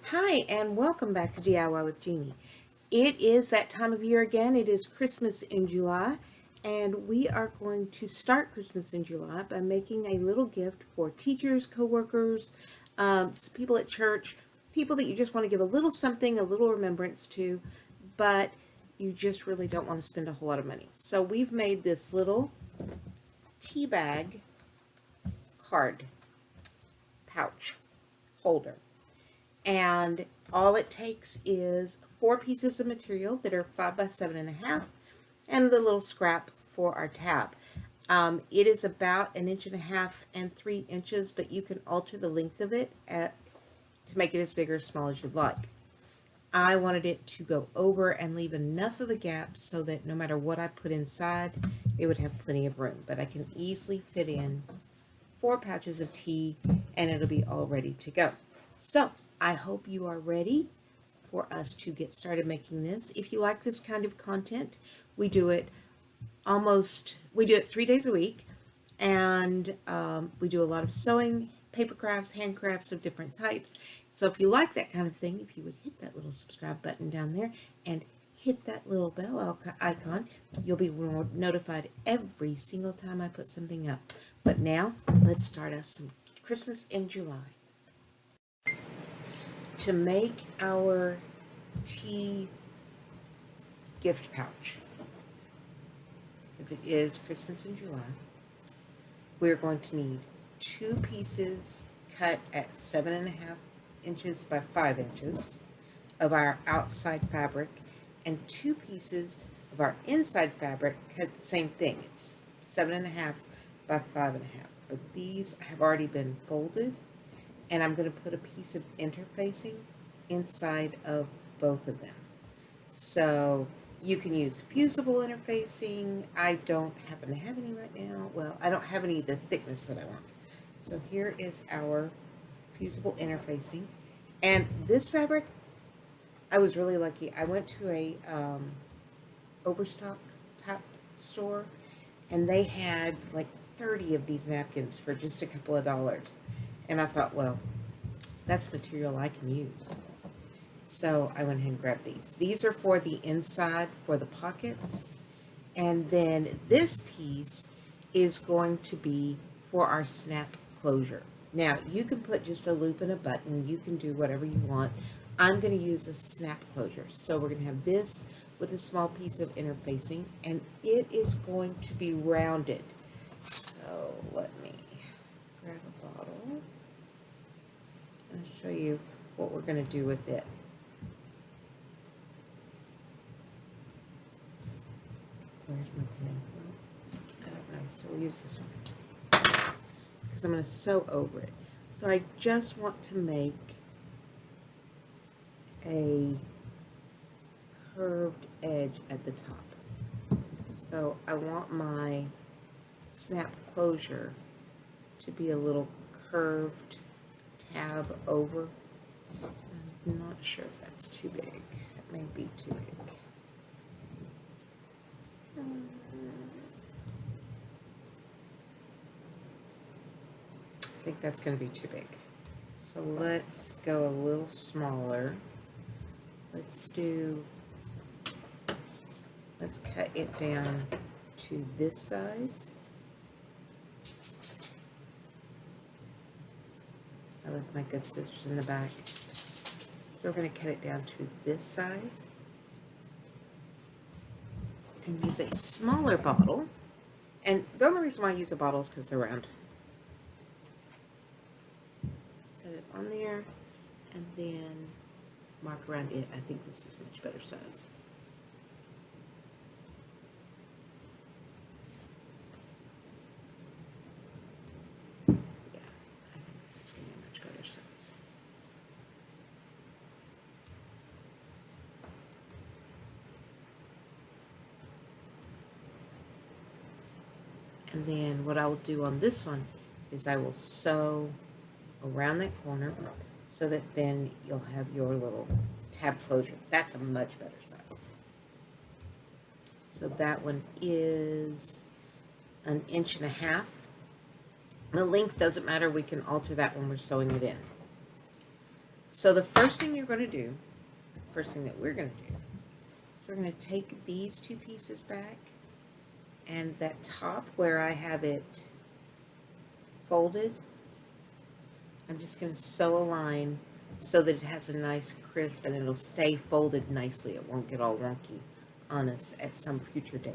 Hi, and welcome back to DIY with Jeannie. It is that time of year again. It is Christmas in July, and we are going to start Christmas in July by making a little gift for teachers, coworkers, people at church, people that you just want to give a little something, a little remembrance to, but you just really don't want to spend a whole lot of money. So we've made this little tea bag card pouch holder. And all it takes is 4 pieces of material that are 5 by 7.5 and the little scrap for our tab. It is about 1.5 and 3 inches, but you can alter the length of it to make it as big or small as you'd like. I wanted it to go over and leave enough of a gap so that no matter what I put inside, it would have plenty of room. But I can easily fit in 4 pouches of tea and it'll be all ready to go. So I hope you are ready for us to get started making this. If you like this kind of content, we do it 3 days a week, and we do a lot of sewing, paper crafts, handcrafts of different types. So if you like that kind of thing, if you would hit that little subscribe button down there and hit that little bell icon, you'll be notified every single time I put something up. But now, let's start us some Christmas in July. To make our tea gift pouch, because it is Christmas in July, we're going to need 2 pieces cut at 7.5 inches by 5 inches of our outside fabric, and 2 pieces of our inside fabric cut the same thing. It's 7.5 by 5.5. But these have already been folded, and I'm going to put a piece of interfacing inside of both of them. So you can use fusible interfacing. I don't happen to have any right now. Well, I don't have any of the thickness that I want. So here is our fusible interfacing. And this fabric, I was really lucky. I went to a Overstock type store, and they had like 30 of these napkins for just a couple of dollars. And I thought, well, that's material I can use. So I went ahead and grabbed these. These are for the inside, for the pockets. And then this piece is going to be for our snap closure. Now, you can put just a loop and a button. You can do whatever you want. I'm going to use a snap closure. So we're going to have this with a small piece of interfacing, and it is going to be rounded. So let me grab a bottle and show you what we're going to do with it. Where's my pen? I don't know, so we'll use this one because I'm going to sew over it. So I just want to make a curved edge at the top. So I want my snap closure to be a little curved tab over. I'm not sure if that's too big. It may be too big. I think that's going to be too big. So let's go a little smaller. Let's cut it down to this size. I left my good scissors in the back. So we're going to cut it down to this size. And use a smaller bottle. And the only reason why I use a bottle is because they're round. Set it on there, and then mark around it. I think this is much better size. Yeah, I think this is going to be a much better size. And then what I will do on this one is I will sew around that corner so that then you'll have your little tab closure. That's a much better size. So that one is 1.5 inches. The length doesn't matter. We can alter that when we're sewing it in. So the first thing you're going to do, first thing that we're going to do, is we're going to take these two pieces back, and that top where I have it folded, I'm just going to sew a line so that it has a nice crisp and it'll stay folded nicely. It won't get all wonky on us at some future date.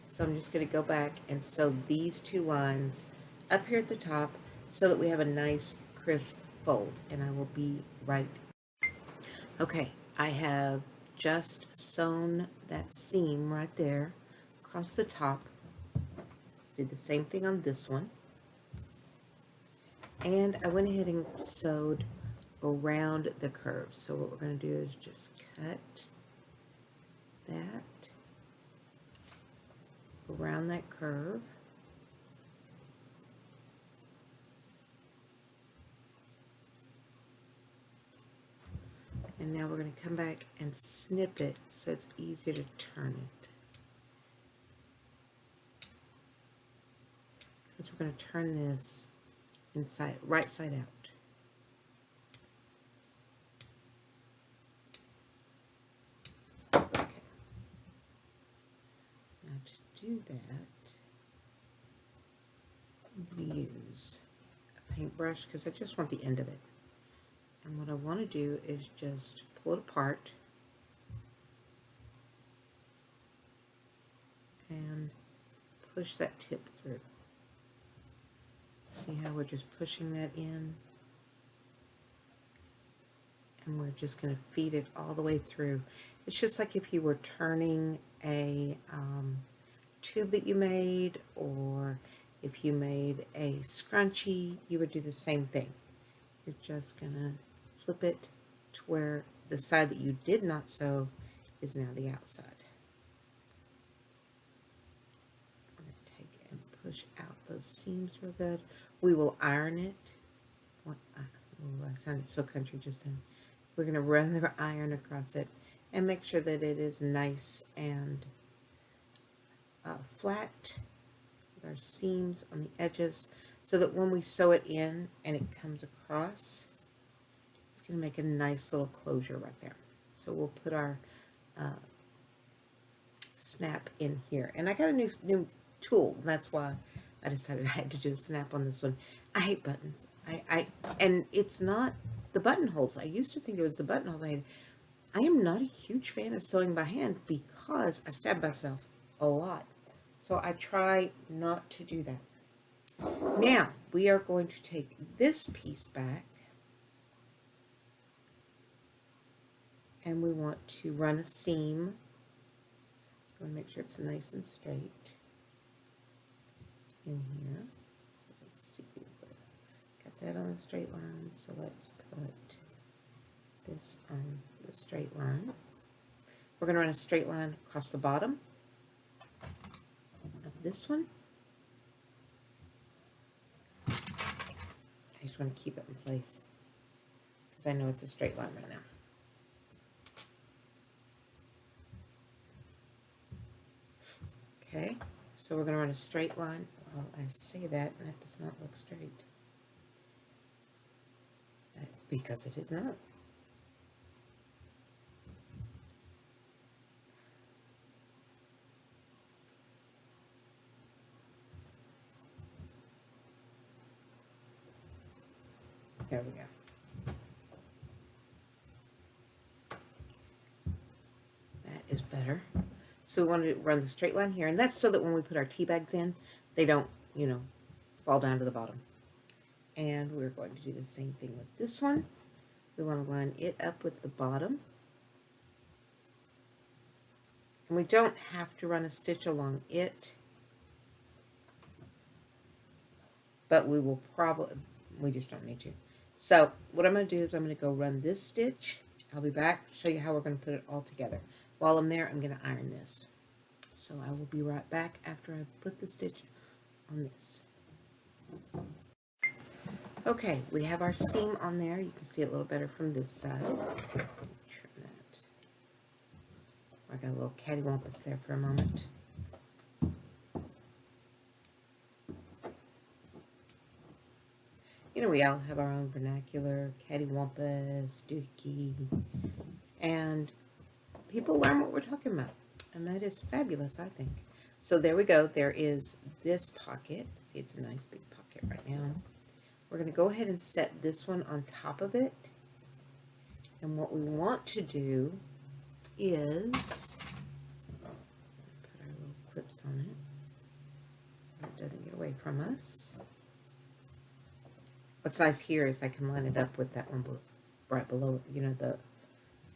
So I'm just going to go back and sew these two lines up here at the top so that we have a nice crisp fold, and I will be right. Okay, I have just sewn that seam right there across the top. Did the same thing on this one. And I went ahead and sewed around the curve. So what we're going to do is just cut that around that curve. And now we're going to come back and snip it so it's easier to turn it. Because we're going to turn this inside, right side out. Okay. Now to do that, I'm going to use a paintbrush because I just want the end of it. And what I want to do is just pull it apart and push that tip through. See how we're just pushing that in? And we're just going to feed it all the way through. It's just like if you were turning a tube that you made, or if you made a scrunchie, you would do the same thing. You're just going to flip it to where the side that you did not sew is now the outside. I'm going to take and push out those seams real good. We will iron it. Oh, I sounded so country just then. We're going to run the iron across it and make sure that it is nice and flat with our seams on the edges, so that when we sew it in and it comes across, it's going to make a nice little closure right there. So we'll put our snap in here. And I got a new tool. That's why I decided I had to do a snap on this one. I hate buttons. And it's not the buttonholes. I used to think it was the buttonholes. I am not a huge fan of sewing by hand because I stab myself a lot. So I try not to do that. Now, we are going to take this piece back, and we want to run a seam. I want to make sure it's nice and straight in here. Let's see. Got that on the straight line, so let's put this on the straight line. We're going to run a straight line across the bottom of this one. I just want to keep it in place because I know it's a straight line right now. Okay, so we're going to run a straight line. Well, I say that, and that does not look straight. Because it is not. There we go. That is better. So we want to run the straight line here, and that's so that when we put our tea bags in, they don't, fall down to the bottom. And we're going to do the same thing with this one. We want to line it up with the bottom. And we don't have to run a stitch along it, but we will probably, we just don't need to. So what I'm going to do is I'm going to go run this stitch. I'll be back, show you how we're going to put it all together. While I'm there, I'm going to iron this. So I will be right back after I put the stitch on this. Okay, we have our seam on there. You can see it a little better from this side. Trim that. I got a little cattywampus there for a moment. we all have our own vernacular, cattywampus, doohickey, and people learn what we're talking about. And that is fabulous, I think. So there we go. There is this pocket. See, it's a nice big pocket right now. We're going to go ahead and set this one on top of it. And what we want to do is put our little clips on it so it doesn't get away from us. What's nice here is I can line it up with that one right below, you know, the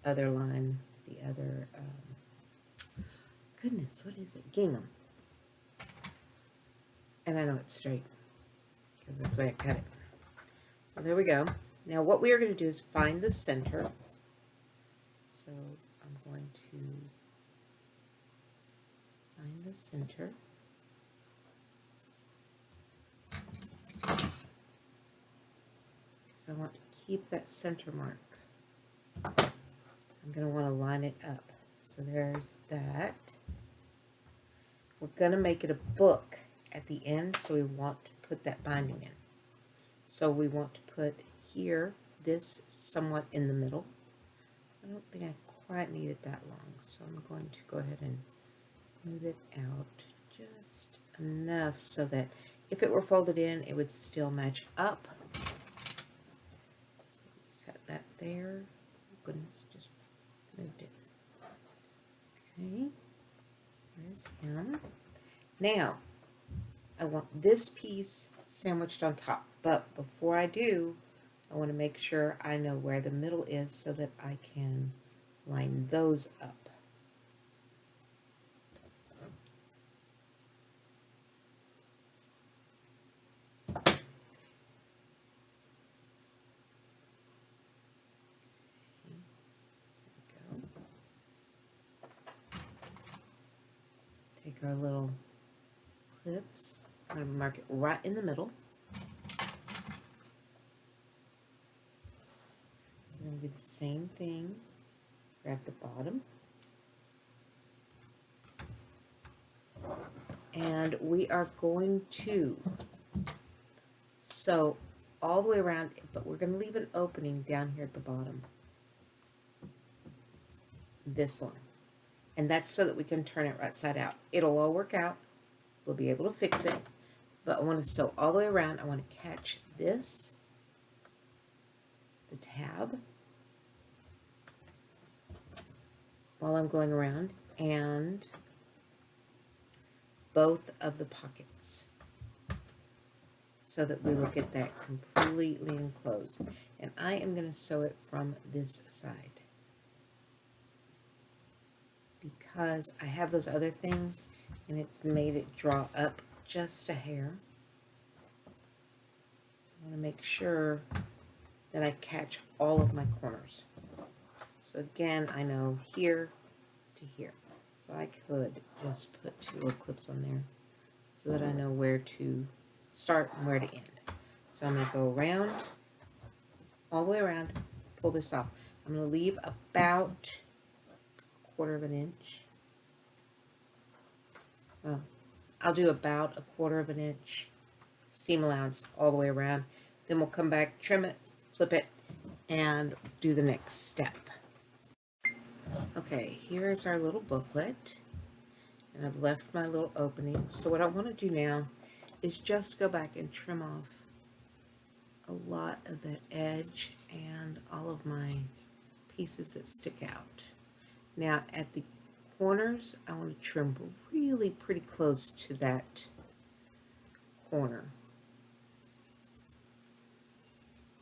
other line, the other, goodness, what is it? Gingham. And I know it's straight because that's the way I cut it. So there we go. Now what we are going to do is find the center. So I'm going to find the center. So I want to keep that center mark. I'm going to want to line it up. So there's that. We're going to make it a book at the end, so we want to put that binding in. So we want to put here, this somewhat in the middle. I don't think I quite need it that long, so I'm going to go ahead and move it out just enough so that if it were folded in, it would still match up. So set that there. Oh, goodness, just moved it. Okay, there's him. Now, I want this piece sandwiched on top, but before I do, I want to make sure I know where the middle is so that I can line those up. Take our little clips. I'm going to mark it right in the middle. I'm going to do the same thing. Grab the bottom. And we are going to sew all the way around, but we're going to leave an opening down here at the bottom. This line. And that's so that we can turn it right side out. It'll all work out. We'll be able to fix it. But I want to sew all the way around. I want to catch this, the tab, while I'm going around, and both of the pockets, so that we will get that completely enclosed. And I am going to sew it from this side, because I have those other things and it's made it draw up just a hair. So I want to make sure that I catch all of my corners. So again, I know here to here. So I could just put 2 little clips on there so that I know where to start and where to end. So I'm going to go around, all the way around, pull this off. I'm going to leave about 1/4 of an inch. Well, I'll do about 1/4 of an inch seam allowance all the way around. Then we'll come back, trim it, flip it, and do the next step. Okay, here is our little booklet, and I've left my little opening. So what I want to do now is just go back and trim off a lot of that edge and all of my pieces that stick out. Now at the corners, I want to trim really pretty close to that corner.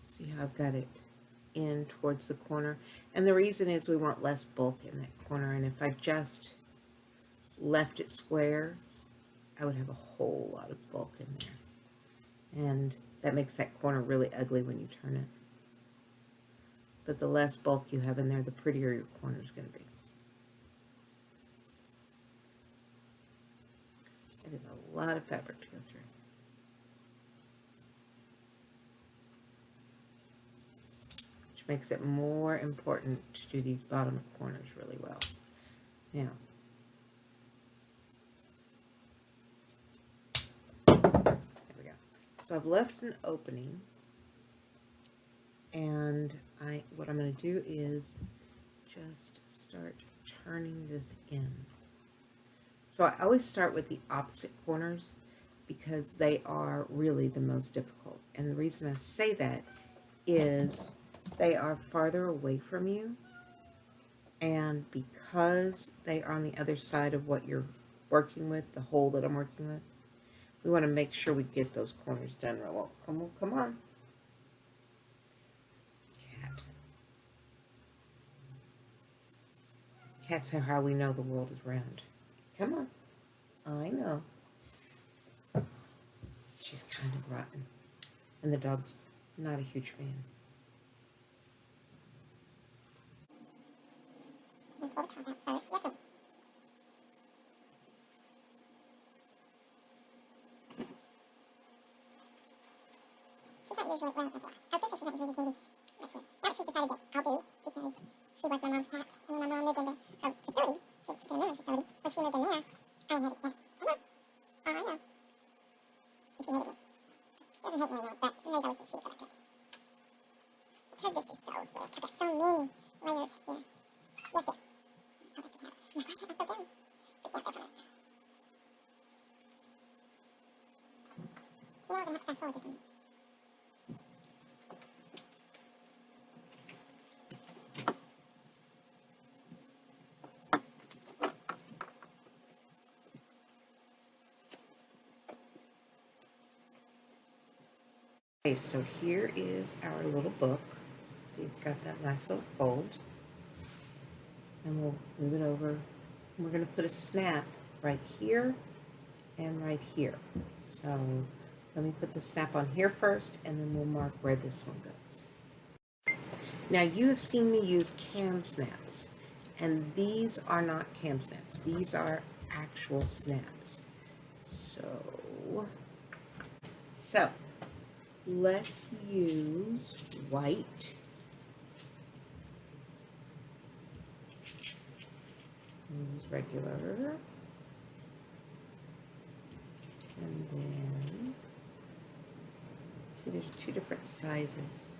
See how I've got it in towards the corner? And the reason is we want less bulk in that corner, and if I just left it square, I would have a whole lot of bulk in there. And that makes that corner really ugly when you turn it. But the less bulk you have in there, the prettier your corner is going to be. It is a lot of fabric to go through. Which makes it more important to do these bottom corners really well. Now, there we go. So I've left an opening And what I'm going to do is just start turning this in. So I always start with the opposite corners because they are really the most difficult. And the reason I say that is they are farther away from you, and because they are on the other side of what you're working with, the hole that I'm working with, we want to make sure we get those corners done real well. Come on. Cat. Cats are how we know the world is round. Come on. I know. She's kind of rotten. And the dog's not a huge fan. She's not usually, well, I was going to say she's not usually this needy, but she is. Now that she's decided that I'll do, because she was my mom's cat, and when my mom moved into her facility, she's in a memory facility, when she moved in there, I inherited the cat. Come on. Oh, I know. And she hated me. She doesn't hate me anymore, but some days I wish she would go back to it. Because this is so thick. I've got so many layers here. Yes, dear. Oh, that's the cat. Oh, my God, I'm so down. But yeah, definitely. You know, we're going to have to fast forward this one. Okay, so here is our little book. See, it's got that nice little fold. And we'll move it over. We're going to put a snap right here and right here. So let me put the snap on here first, and then we'll mark where this one goes. Now, you have seen me use cam snaps, and these are not cam snaps. These are actual snaps. So let's use white. Use regular. And then, see, there's two different sizes.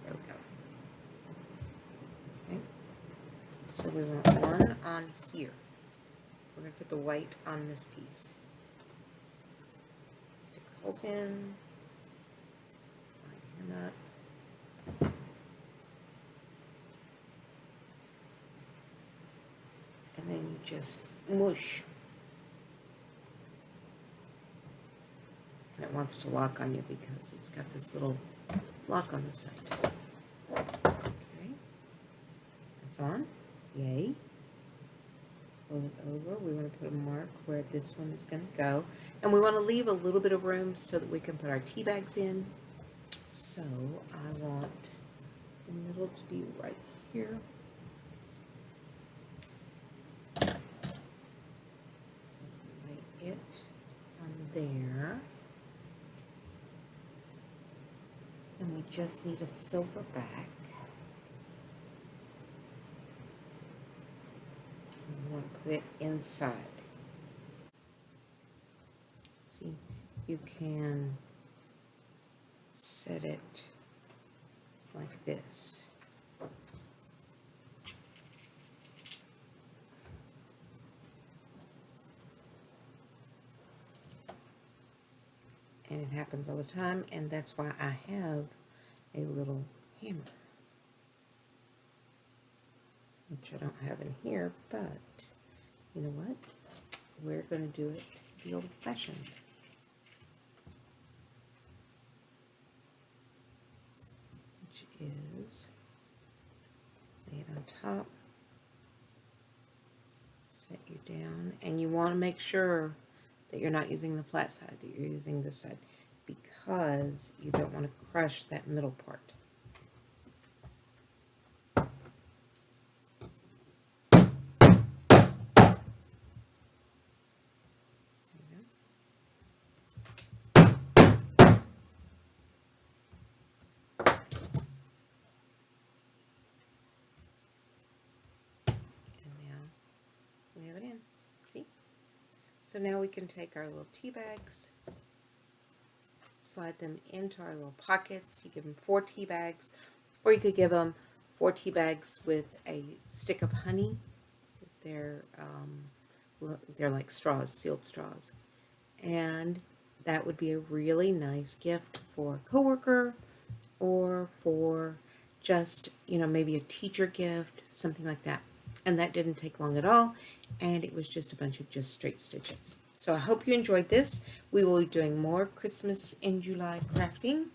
There we go. Okay. So we want one on here. We're going to put the white on this piece. Stick the holes in. Line him up. And then you just mush. And it wants to lock on you because it's got this little lock on the side. Okay. It's on. Yay. Fold it over. We want to put a mark where this one is going to go. And we want to leave a little bit of room so that we can put our tea bags in. So I want the middle to be right here. Lay it on there. And we just need a silver back. We want to put it inside. See, you can set it like this. And it happens all the time, and that's why I have a little hammer, which I don't have in here, but you know what? We're going to do it the old-fashioned. Which is lay it on top, set you down, and you want to make sure that you're not using the flat side, that you're using this side, because you don't want to crush that middle part. We have it in. See? So now we can take our little tea bags slide them into our little pockets. You give them 4 tea bags, or you could give them 4 tea bags with a stick of honey. They're like straws, sealed straws, and that would be a really nice gift for a coworker, or for just, maybe a teacher gift, something like that. And that didn't take long at all, and it was just a bunch of just straight stitches. So I hope you enjoyed this. We will be doing more Christmas in July crafting,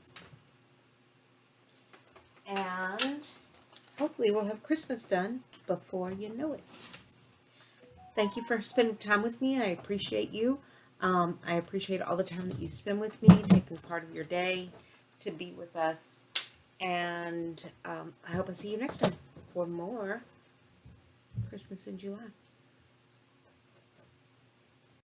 and hopefully we'll have Christmas done before you know it. Thank you for spending time with me. I appreciate you. I appreciate all the time that you spend with me, taking part of your day to be with us. And I hope I see you next time for more Christmas in July.